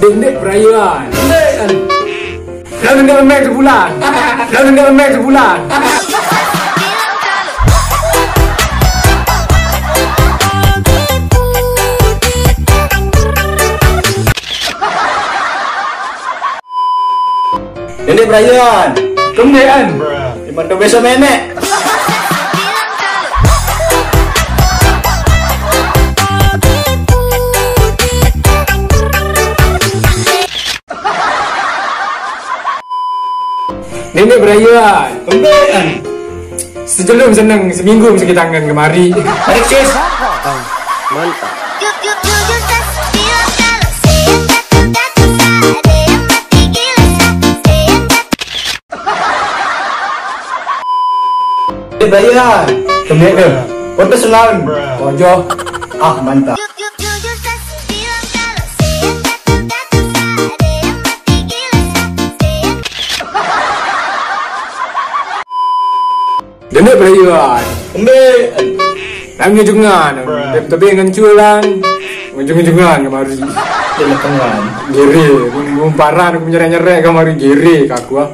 Dendek perayaan. Lalu dengan main sebulan. Lalu dengan main sebulan. Dendek perayaan. Kemudian. Dimana besok nenek. Nenek berayaan. Kembean. Sejelum seneng seminggu sakit tangan kemari. Alexis. Mantap. Bayar. Kemudian. Foto selang. Ojo. Ah, mantap. Dendek berayaan. Kembean. Kami jungan. Tapi ngenculan. Ngejung-jungan kemari. Teleponan. Giri. Parah aku nyerek-nyerek kemari giri kaku ah.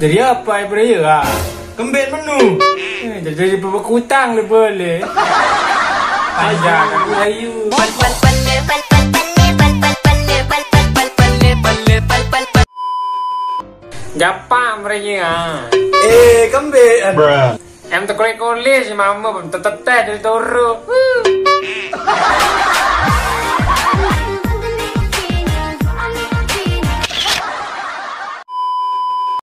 Jadi apa ya berayaan? Kembean menu. Jadi bawa kutang le boleh. Panjang aku ayu. Japa mereka. Kembean. Em tak kolek-kolek si mama tetep dari toro.